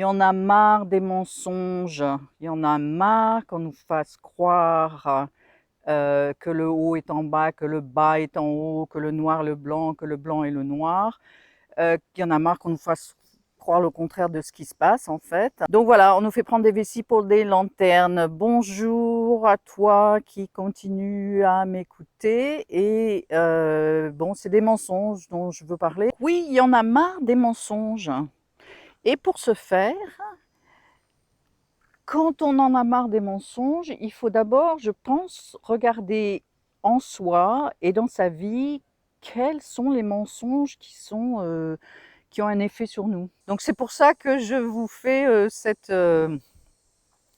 Il y en a marre des mensonges, il y en a marre qu'on nous fasse croire, que le haut est en bas, que le bas est en haut, que le noir le blanc, que le blanc est le noir. Il y en a marre qu'on nous fasse croire le contraire de ce qui se passe en fait. Donc voilà, on nous fait prendre des vessies pour des lanternes. Bonjour à toi qui continue à m'écouter et bon, c'est des mensonges dont je veux parler. Oui, il y en a marre des mensonges et pour ce faire, quand on en a marre des mensonges, il faut d'abord, je pense, regarder en soi et dans sa vie, quels sont les mensonges qui ont un effet sur nous. Donc c'est pour ça que je vous fais,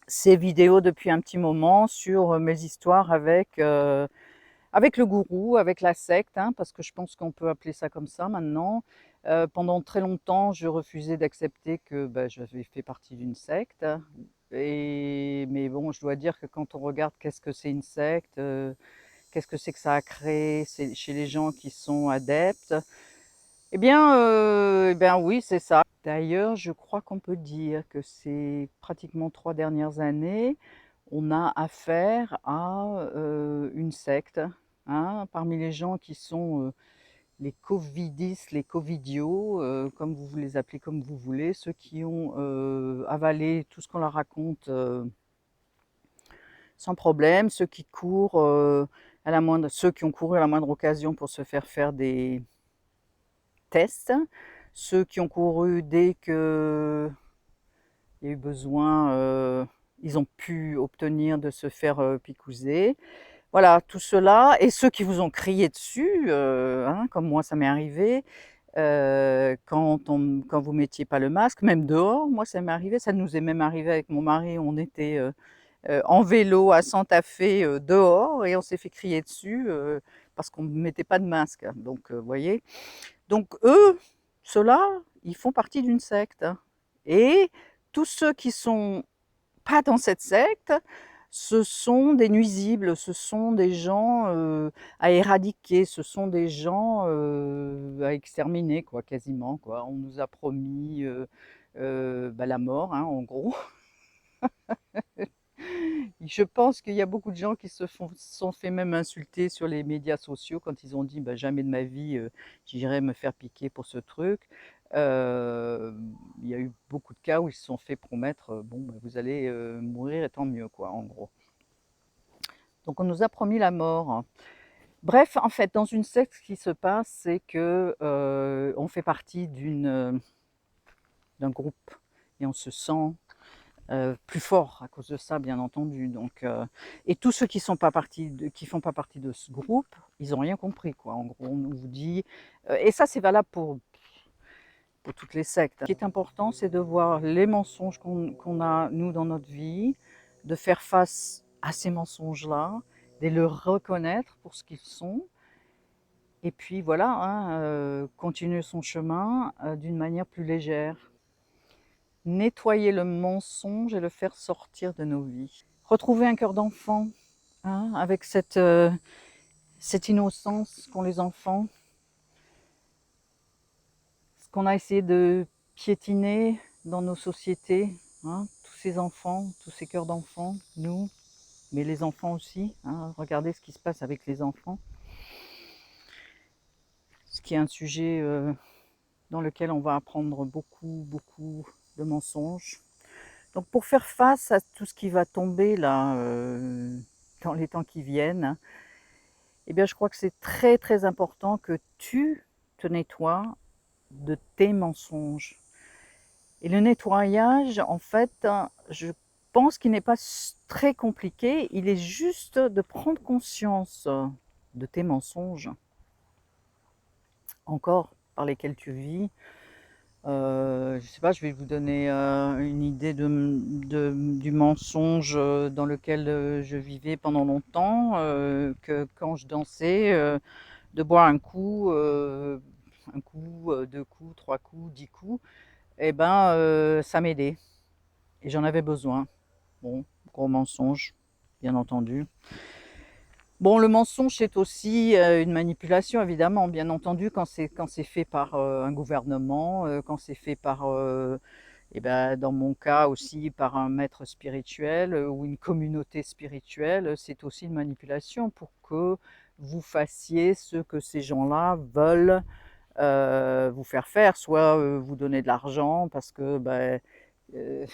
ces vidéos depuis un petit moment sur, mes histoires avec le gourou, avec la secte, hein, parce que je pense qu'on peut appeler ça comme ça maintenant. Pendant très longtemps, je refusais d'accepter que, bah, j'avais fait partie d'une secte mais bon, je dois dire que quand on regarde qu'est-ce que c'est une secte, qu'est-ce que c'est que ça a créé chez les gens qui sont adeptes, eh bien oui, c'est ça. D'ailleurs, je crois qu'on peut dire que ces pratiquement 3 dernières années, on a affaire à, une secte, hein. Parmi les gens qui sont, les covidistes, les covidios, comme vous les appelez comme vous voulez, ceux qui ont, avalé tout ce qu'on leur raconte, sans problème, ceux qui ont couru à la moindre occasion pour se faire des tests, ceux qui ont couru dès qu'il y a eu besoin, ils ont pu obtenir de se faire, picouser. Voilà, tout cela et ceux qui vous ont crié dessus, hein, comme moi ça m'est arrivé, quand vous mettiez pas le masque, même dehors, moi ça m'est arrivé, ça nous est même arrivé avec mon mari, on était, en vélo à Santa Fe, dehors et on s'est fait crier dessus, parce qu'on ne mettait pas de masque. Donc, vous voyez? Donc eux, ceux-là, ils font partie d'une secte et tous ceux qui sont pas dans cette secte, ce sont des nuisibles, ce sont des gens, à éradiquer, ce sont des gens, à exterminer quoi, quasiment quoi. On nous a promis, bah, la mort, hein, en gros. Je pense qu'il y a beaucoup de gens qui se sont fait même insulter sur les médias sociaux quand ils ont dit: «Bah, jamais de ma vie, j'irai me faire piquer pour ce truc». Il y a eu beaucoup de cas où ils se sont fait promettre, «Bon, bah, vous allez, mourir et tant mieux», quoi, en gros. Donc on nous a promis la mort. Bref, en fait, dans une secte, ce qui se passe, c'est que, on fait partie d'un groupe et on se sent plus fort à cause de ça, bien entendu. Donc, et tous ceux qui font pas partie de ce groupe, ils ont rien compris, quoi. En gros, on vous dit, et ça, c'est valable pour toutes les sectes. Ce qui est important, c'est de voir les mensonges qu'on a, nous, dans notre vie, de faire face à ces mensonges-là, de les reconnaître pour ce qu'ils sont, et puis voilà, hein, continuer son chemin d'une manière plus légère. Nettoyer le mensonge et le faire sortir de nos vies. Retrouver un cœur d'enfant, hein, avec cette innocence qu'ont les enfants, ce qu'on a essayé de piétiner dans nos sociétés, hein, tous ces enfants, tous ces cœurs d'enfants, nous, mais les enfants aussi, hein, regardez ce qui se passe avec les enfants, ce qui est un sujet dans lequel on va apprendre beaucoup, beaucoup de mensonges. Donc pour faire face à tout ce qui va tomber là, dans les temps qui viennent, eh bien je crois que c'est très très important que tu te nettoies de tes mensonges. Et le nettoyage, en fait, je pense qu'il n'est pas très compliqué, il est juste de prendre conscience de tes mensonges, encore par lesquels tu vis. Je ne sais pas, je vais vous donner une idée du mensonge dans lequel je vivais pendant longtemps, que quand je dansais, de boire un coup, 2 coups, 3 coups, 10 coups, et ben, ça m'aidait et j'en avais besoin. Bon, gros mensonge, bien entendu. Bon, le mensonge, c'est aussi, une manipulation évidemment, bien entendu, quand c'est fait par, un gouvernement, quand c'est fait par, Et ben, dans mon cas aussi par un maître spirituel ou une communauté spirituelle, c'est aussi une manipulation pour que vous fassiez ce que ces gens-là veulent vous faire faire, soit vous donner de l'argent parce que ben, euh,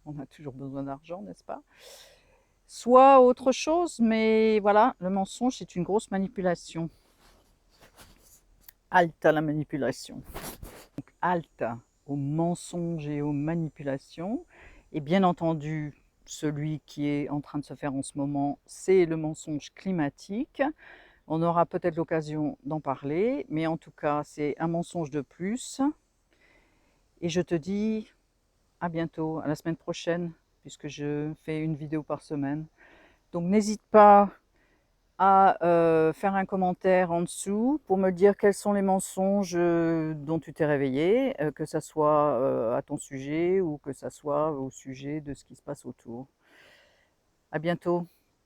on a toujours besoin d'argent, n'est-ce pas? Soit autre chose, mais voilà, le mensonge c'est une grosse manipulation. Halte à la manipulation. Donc halte aux mensonges et aux manipulations. Et bien entendu, celui qui est en train de se faire en ce moment, c'est le mensonge climatique. On aura peut-être l'occasion d'en parler, mais en tout cas, c'est un mensonge de plus. Et je te dis à bientôt, à la semaine prochaine, puisque je fais une vidéo par semaine. Donc n'hésite pas à faire un commentaire en dessous pour me dire quels sont les mensonges dont tu t'es réveillé, que ça soit à ton sujet ou que ça soit au sujet de ce qui se passe autour. À bientôt.